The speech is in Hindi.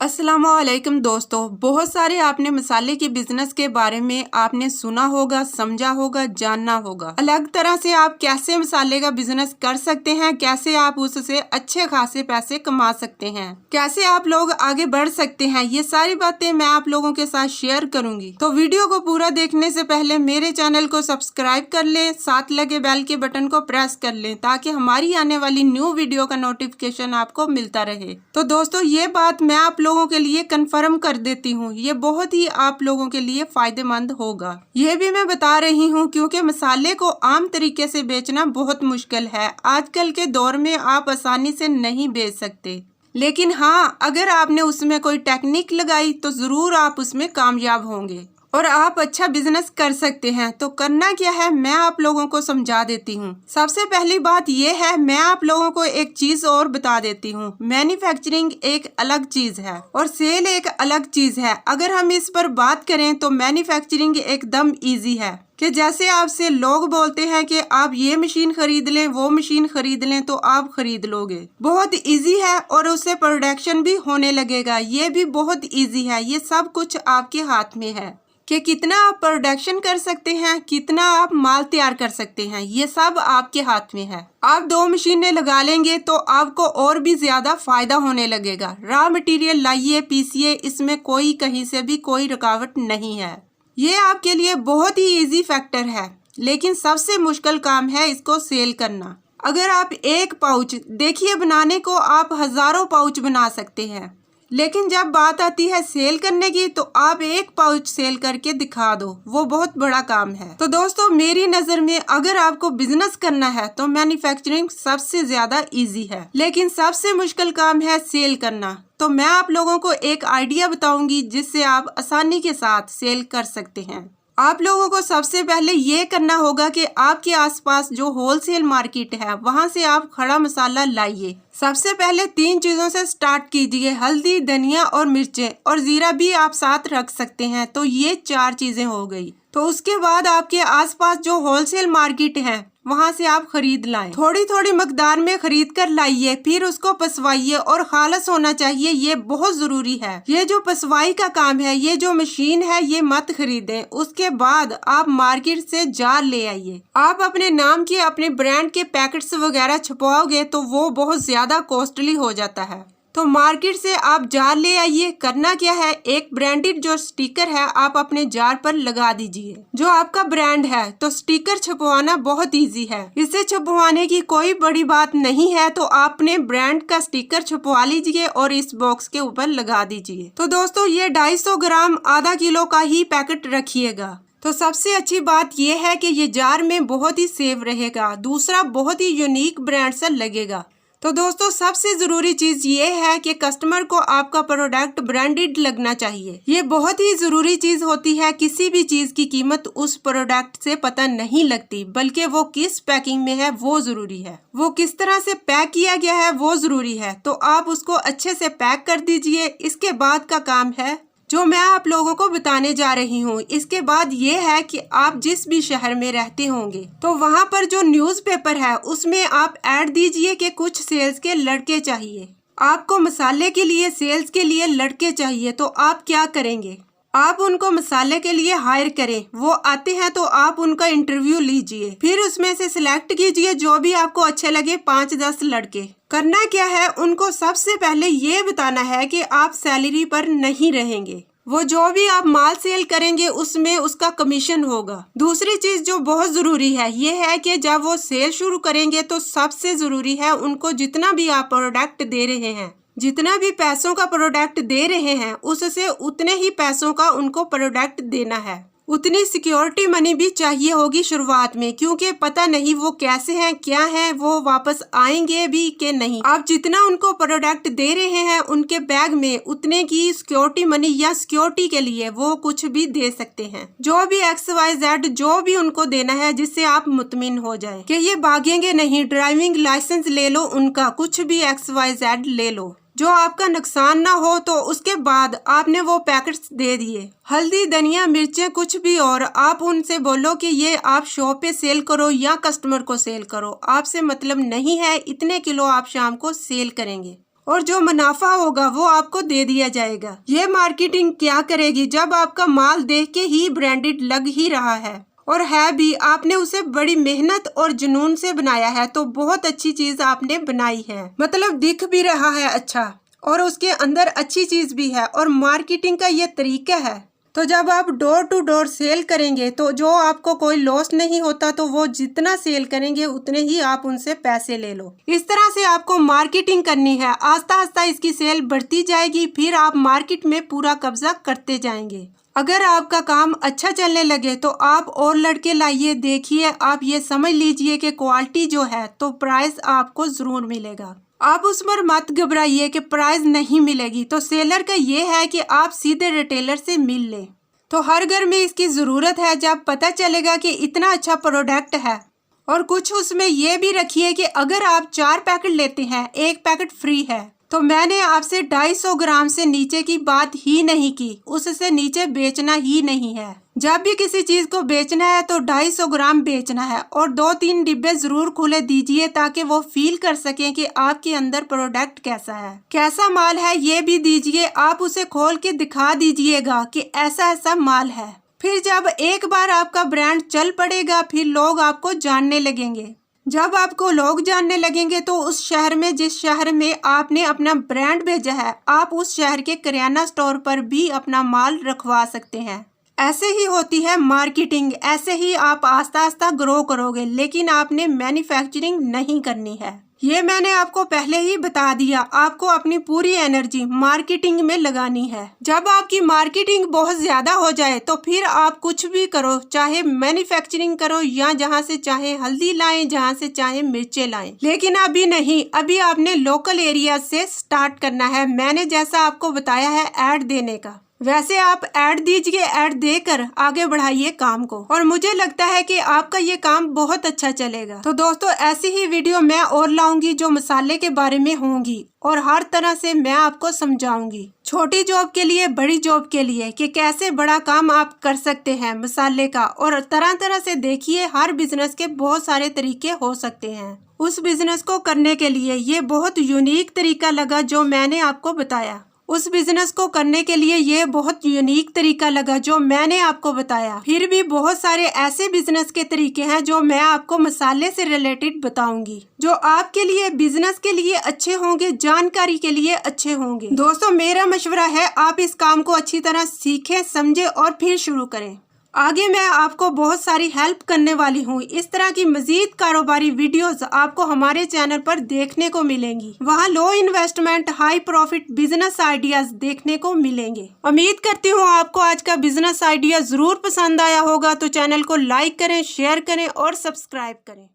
अस्सलामुअलैकुम दोस्तों, बहुत सारे आपने मसाले के बिजनेस के बारे में आपने सुना होगा, समझा होगा, जानना होगा। अलग तरह से आप कैसे मसाले का बिजनेस कर सकते हैं, कैसे आप उससे अच्छे खासे पैसे कमा सकते हैं, कैसे आप लोग आगे बढ़ सकते हैं, ये सारी बातें मैं आप लोगों के साथ शेयर करूंगी। तो वीडियो को पूरा देखने से पहले मेरे चैनल को सब्सक्राइब कर लें, साथ लगे बेल के बटन को प्रेस कर लें ताकि हमारी आने वाली न्यू वीडियो का नोटिफिकेशन आपको मिलता रहे। तो दोस्तों, ये बात मैं आप लोगों के लिए कंफर्म कर देती हूँ, ये बहुत ही आप लोगों के लिए फायदेमंद होगा। ये भी मैं बता रही हूँ क्योंकि मसाले को आम तरीके से बेचना बहुत मुश्किल है। आजकल के दौर में आप आसानी से नहीं बेच सकते, लेकिन हाँ, अगर आपने उसमें कोई टेक्निक लगाई तो जरूर आप उसमें कामयाब होंगे और आप अच्छा बिजनेस कर सकते हैं। तो करना क्या है, मैं आप लोगों को समझा देती हूँ। सबसे पहली बात यह है, मैं आप लोगों को एक चीज और बता देती हूँ। मैन्युफैक्चरिंग एक अलग चीज है और सेल एक अलग चीज है। अगर हम इस पर बात करें तो मैन्युफैक्चरिंग एकदम इजी है कि जैसे आपसे लोग बोलते हैं कि आप ये मशीन खरीद लें, वो मशीन खरीद लें, तो आप खरीद लोगे। बहुत इजी है और उससे प्रोडक्शन भी होने लगेगा। ये भी बहुत इजी है। ये सब कुछ आपके हाथ में है कि कितना आप प्रोडक्शन कर सकते हैं, कितना आप माल तैयार कर सकते हैं, ये सब आपके हाथ में है। आप 2 मशीनें लगा लेंगे तो आपको और भी ज्यादा फायदा होने लगेगा। रॉ मटेरियल लाइए, पीसिए, इसमें कोई कहीं से भी कोई रुकावट नहीं है। ये आपके लिए बहुत ही इजी फैक्टर है, लेकिन सबसे मुश्किल काम है इसको सेल करना। अगर आप एक पाउच देखिए, बनाने को आप हजारों पाउच बना सकते हैं, लेकिन जब बात आती है सेल करने की तो आप एक पाउच सेल करके दिखा दो, वो बहुत बड़ा काम है। तो दोस्तों, मेरी नजर में अगर आपको बिजनेस करना है तो मैन्युफैक्चरिंग सबसे ज्यादा इजी है, लेकिन सबसे मुश्किल काम है सेल करना। तो मैं आप लोगों को एक आइडिया बताऊंगी जिससे आप आसानी के साथ सेल कर सकते हैं। आप लोगों को सबसे पहले ये करना होगा कि आपके आसपास जो होलसेल मार्केट है वहां से आप खड़ा मसाला लाइए। सबसे पहले 3 चीजों से स्टार्ट कीजिए, हल्दी, धनिया और मिर्चें, और जीरा भी आप साथ रख सकते हैं। तो ये 4 चीजें हो गई। तो उसके बाद आपके आसपास जो होलसेल मार्केट है वहां से आप खरीद लाएं। थोड़ी थोड़ी मकदार में खरीद कर लाइए, फिर उसको पसवाइए और खालस होना चाहिए। ये बहुत जरूरी है। ये जो पसवाई का काम है, ये जो मशीन है, ये मत खरीदें। उसके बाद आप मार्केट से जार ले आइए। आप अपने नाम के, अपने ब्रांड के पैकेट्स वगैरह छपवाओगे तो वो बहुत ज्यादा कॉस्टली हो जाता है। तो मार्केट से आप जार ले आइए। करना क्या है, एक ब्रांडेड जो स्टिकर है आप अपने जार पर लगा दीजिए, जो आपका ब्रांड है। तो स्टिकर छपवाना बहुत इजी है, इसे छपवाने की कोई बड़ी बात नहीं है। तो आपने ब्रांड का स्टिकर छपवा लीजिए और इस बॉक्स के ऊपर लगा दीजिए। तो दोस्तों, ये 250 ग्राम आधा किलो का ही पैकेट रखिएगा। तो सबसे अच्छी बात यह है कि ये जार में बहुत ही सेफ रहेगा, दूसरा बहुत ही यूनिक ब्रांड सा लगेगा। तो दोस्तों, सबसे जरूरी चीज ये है कि कस्टमर को आपका प्रोडक्ट ब्रांडेड लगना चाहिए। ये बहुत ही जरूरी चीज होती है। किसी भी चीज की कीमत उस प्रोडक्ट से पता नहीं लगती, बल्कि वो किस पैकिंग में है वो जरूरी है, वो किस तरह से पैक किया गया है वो जरूरी है। तो आप उसको अच्छे से पैक कर दीजिए। इसके बाद का काम है जो मैं आप लोगों को बताने जा रही हूँ। इसके बाद ये है कि आप जिस भी शहर में रहते होंगे तो वहाँ पर जो न्यूज़पेपर है उसमें आप ऐड दीजिए कि कुछ सेल्स के लड़के चाहिए। आपको मसाले के लिए, सेल्स के लिए लड़के चाहिए। तो आप क्या करेंगे, आप उनको मसाले के लिए हायर करें। वो आते हैं तो आप उनका इंटरव्यू लीजिए, फिर उसमें से सिलेक्ट कीजिए जो भी आपको अच्छे लगे, 5-10 लड़के। करना क्या है, उनको सबसे पहले ये बताना है कि आप सैलरी पर नहीं रहेंगे। वो जो भी आप माल सेल करेंगे उसमें उसका कमीशन होगा। दूसरी चीज जो बहुत जरूरी है ये है कि जब वो सेल शुरू करेंगे तो सबसे जरूरी है उनको जितना भी आप प्रोडक्ट दे रहे हैं, जितना भी पैसों का प्रोडक्ट दे रहे हैं, उससे उतने ही पैसों का उनको प्रोडक्ट देना है। उतनी सिक्योरिटी मनी भी चाहिए होगी शुरुआत में, क्योंकि पता नहीं वो कैसे हैं, क्या हैं, वो वापस आएंगे भी कि नहीं। आप जितना उनको प्रोडक्ट दे रहे हैं उनके बैग में उतने की सिक्योरिटी मनी या सिक्योरिटी के लिए वो कुछ भी दे सकते हैं। जो भी XYZ जो भी उनको देना है, जिससे आप मुतमिन हो जाए कि ये भागेंगे नहीं। ड्राइविंग लाइसेंस ले लो उनका, कुछ भी XYZ ले लो जो आपका नुकसान ना हो। तो उसके बाद आपने वो पैकेट्स दे दिए, हल्दी, धनिया, मिर्चें, कुछ भी, और आप उनसे बोलो कि ये आप शॉप पे सेल करो या कस्टमर को सेल करो, आपसे मतलब नहीं है, इतने किलो आप शाम को सेल करेंगे। और जो मुनाफा होगा वो आपको दे दिया जाएगा। ये मार्केटिंग क्या करेगी, जब आपका माल देख के ही ब्रांडेड लग ही रहा है और है भी, आपने उसे बड़ी मेहनत और जुनून से बनाया है, तो बहुत अच्छी चीज आपने बनाई है, मतलब दिख भी रहा है अच्छा और उसके अंदर अच्छी चीज भी है और मार्केटिंग का ये तरीका है। तो जब आप डोर टू डोर सेल करेंगे तो जो आपको कोई लॉस नहीं होता, तो वो जितना सेल करेंगे उतने ही आप उनसे पैसे ले लो। इस तरह से आपको मार्केटिंग करनी है, आस्ता आस्ता इसकी सेल बढ़ती जाएगी, फिर आप मार्केट में पूरा कब्जा करते जाएंगे। अगर आपका काम अच्छा चलने लगे तो आप और लड़के लाइए, देखिए, आप ये समझ लीजिए कि क्वालिटी जो है तो प्राइस आपको जरूर मिलेगा। आप उस पर मत घबराइए कि प्राइस नहीं मिलेगी। तो सेलर का ये है कि आप सीधे रिटेलर से मिल लें। तो हर घर में इसकी ज़रूरत है। जब पता चलेगा कि इतना अच्छा प्रोडक्ट है, और कुछ उसमें ये भी रखिए कि अगर आप 4 पैकेट लेते हैं 1 पैकेट फ्री है। तो मैंने आपसे 250 ग्राम से नीचे की बात ही नहीं की, उससे नीचे बेचना ही नहीं है। जब भी किसी चीज को बेचना है तो 250 ग्राम बेचना है और 2-3 डिब्बे जरूर खुले दीजिए, ताकि वो फील कर सकें कि आपके अंदर प्रोडक्ट कैसा है, कैसा माल है। ये भी दीजिए, आप उसे खोल के दिखा दीजिएगा कि ऐसा ऐसा माल है। फिर जब एक बार आपका ब्रांड चल पड़ेगा, फिर लोग आपको जानने लगेंगे। जब आपको लोग जानने लगेंगे तो उस शहर में, जिस शहर में आपने अपना ब्रांड भेजा है, आप उस शहर के किराना स्टोर पर भी अपना माल रखवा सकते हैं। ऐसे ही होती है मार्केटिंग, ऐसे ही आप आस्ता आस्ता ग्रो करोगे, लेकिन आपने मैन्युफैक्चरिंग नहीं करनी है। ये मैंने आपको पहले ही बता दिया। आपको अपनी पूरी एनर्जी मार्केटिंग में लगानी है। जब आपकी मार्केटिंग बहुत ज्यादा हो जाए तो फिर आप कुछ भी करो, चाहे मैन्युफैक्चरिंग करो या जहाँ से चाहे हल्दी लाएं, जहाँ से चाहे मिर्चें लाएं, लेकिन अभी नहीं। अभी आपने लोकल एरिया से स्टार्ट करना है। मैंने जैसा आपको बताया है ऐड देने का, वैसे आप ऐड दीजिए। ऐड देकर आगे बढ़ाइए काम को, और मुझे लगता है कि आपका ये काम बहुत अच्छा चलेगा। तो दोस्तों, ऐसी ही वीडियो मैं और लाऊंगी जो मसाले के बारे में होंगी, और हर तरह से मैं आपको समझाऊंगी, छोटी जॉब के लिए, बड़ी जॉब के लिए, कि कैसे बड़ा काम आप कर सकते हैं मसाले का। और तरह तरह से देखिए, हर बिजनेस के बहुत सारे तरीके हो सकते हैं। उस बिजनेस को करने के लिए ये बहुत यूनिक तरीका लगा जो मैंने आपको बताया। उस बिजनेस को करने के लिए ये बहुत यूनिक तरीका लगा जो मैंने आपको बताया। फिर भी बहुत सारे ऐसे बिजनेस के तरीके हैं जो मैं आपको मसाले से रिलेटेड बताऊंगी, जो आपके लिए, बिजनेस के लिए अच्छे होंगे, जानकारी के लिए अच्छे होंगे। दोस्तों, मेरा मशवरा है आप इस काम को अच्छी तरह सीखें, समझें और फिर शुरू करें। आगे मैं आपको बहुत सारी हेल्प करने वाली हूँ। इस तरह की मजीद कारोबारी वीडियोस आपको हमारे चैनल पर देखने को मिलेंगी। वहाँ low investment high profit business ideas देखने को मिलेंगे। उम्मीद करती हूँ आपको आज का बिजनेस आइडिया जरूर पसंद आया होगा। तो चैनल को लाइक करें, शेयर करें और सब्सक्राइब करें।